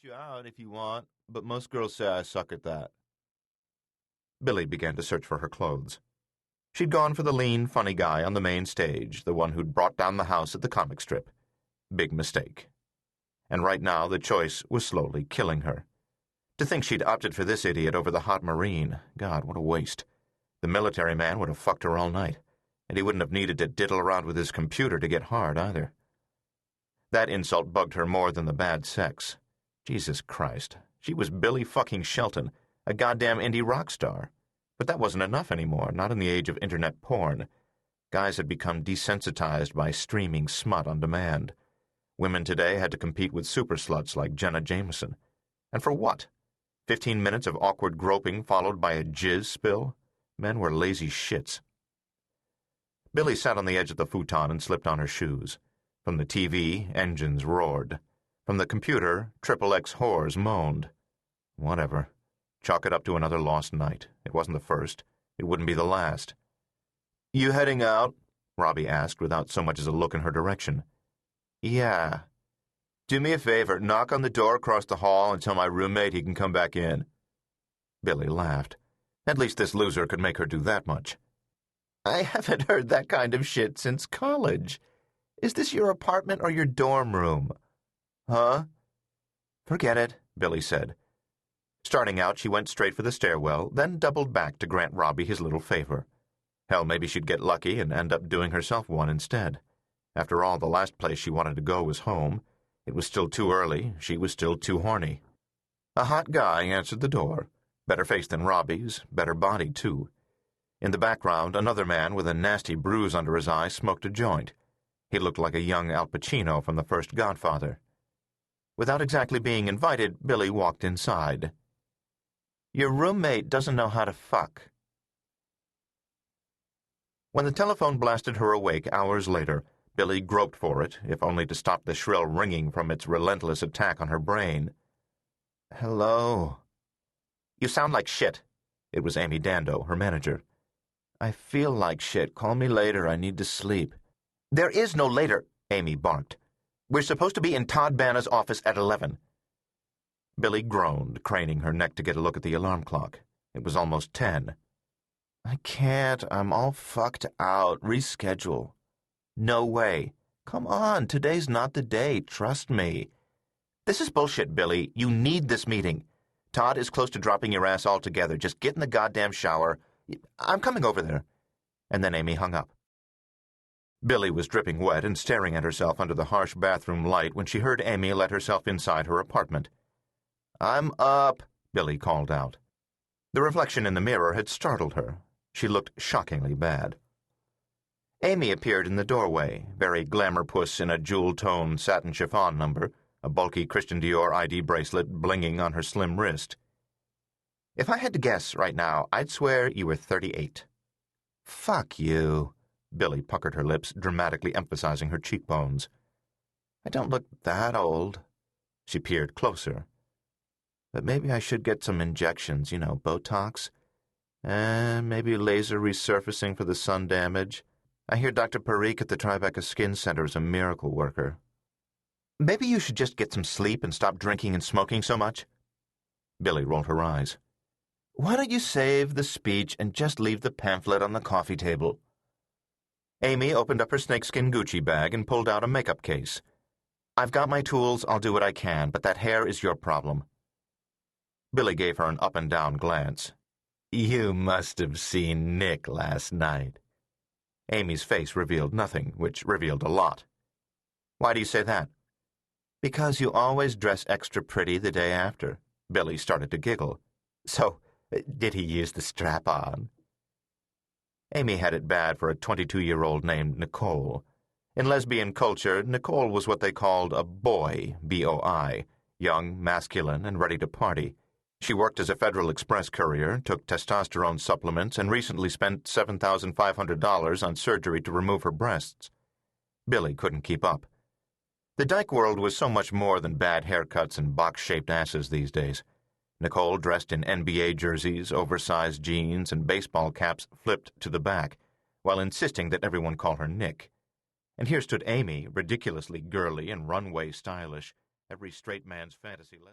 eat you out if you want, but most girls say I suck at that. Billy began to search for her clothes. She'd gone for the lean, funny guy on the main stage, the one who'd brought down the house at the comic strip. Big mistake. And right now the choice was slowly killing her. To think she'd opted for this idiot over the hot Marine, God, what a waste. The military man would have fucked her all night, and he wouldn't have needed to diddle around with his computer to get hard either. That insult bugged her more than the bad sex. Jesus Christ, she was Billy fucking Shelton, a goddamn indie rock star. But that wasn't enough anymore, not in the age of internet porn. Guys had become desensitized by streaming smut on demand. Women today had to compete with super sluts like Jenna Jameson. And for what? 15 minutes of awkward groping followed by a jizz spill? Men were lazy shits. Billy sat on the edge of the futon and slipped on her shoes. From the TV, engines roared. From the computer, XXX whores moaned. Whatever. Chalk it up to another lost night. It wasn't the first. It wouldn't be the last. "You heading out?" Robbie asked without so much as a look in her direction. "Yeah." "Do me a favor, knock on the door across the hall and tell my roommate he can come back in." Billy laughed. At least this loser could make her do that much. "I haven't heard that kind of shit since college. Is this your apartment or your dorm room?" "Huh?" "Forget it," Billy said. Starting out, she went straight for the stairwell, then doubled back to grant Robbie his little favor. Hell, maybe she'd get lucky and end up doing herself one instead. After all, the last place she wanted to go was home. It was still too early. She was still too horny. A hot guy answered the door. Better face than Robbie's, better body, too. In the background, another man with a nasty bruise under his eye smoked a joint. He looked like a young Al Pacino from the first Godfather. Without exactly being invited, Billy walked inside. "Your roommate doesn't know how to fuck." When the telephone blasted her awake hours later, Billy groped for it, if only to stop the shrill ringing from its relentless attack on her brain. "Hello." "You sound like shit." It was Amy Dando, her manager. "I feel like shit. Call me later. I need to sleep." "There is no later," Amy barked. "We're supposed to be in Todd Banna's office at 11. Billy groaned, craning her neck to get a look at the alarm clock. It was almost 10. "I can't. I'm all fucked out. Reschedule." "No way." "Come on. Today's not the day. Trust me." "This is bullshit, Billy. You need this meeting. Todd is close to dropping your ass altogether. Just get in the goddamn shower. I'm coming over there." And then Amy hung up. Billy was dripping wet and staring at herself under the harsh bathroom light when she heard Amy let herself inside her apartment. "I'm up," Billy called out. The reflection in the mirror had startled her. She looked shockingly bad. Amy appeared in the doorway, very glamour puss in a jewel-toned satin chiffon number, a bulky Christian Dior ID bracelet blinging on her slim wrist. "If I had to guess right now, I'd swear you were 38. "Fuck you." Billy puckered her lips, dramatically emphasizing her cheekbones. "I don't look that old." She peered closer. "But maybe I should get some injections, Botox. Maybe laser resurfacing for the sun damage. I hear Dr. Parikh at the Tribeca Skin Center is a miracle worker." "Maybe you should just get some sleep and stop drinking and smoking so much." Billy rolled her eyes. "Why don't you save the speech and just leave the pamphlet on the coffee table?" Amy opened up her snakeskin Gucci bag and pulled out a makeup case. "I've got my tools, I'll do what I can, but that hair is your problem." Billy gave her an up-and-down glance. "You must have seen Nick last night." Amy's face revealed nothing, which revealed a lot. "Why do you say that?" "Because you always dress extra pretty the day after." Billy started to giggle. "So, did he use the strap-on?" Amy had it bad for a 22-year-old named Nicole. In lesbian culture, Nicole was what they called a boy, B-O-I, young, masculine, and ready to party. She worked as a Federal Express courier, took testosterone supplements, and recently spent $7,500 on surgery to remove her breasts. Billy couldn't keep up. The dyke world was so much more than bad haircuts and box-shaped asses these days. Nicole dressed in NBA jerseys, oversized jeans, and baseball caps flipped to the back, while insisting that everyone call her Nick. And here stood Amy, ridiculously girly and runway stylish, every straight man's fantasy lesbian.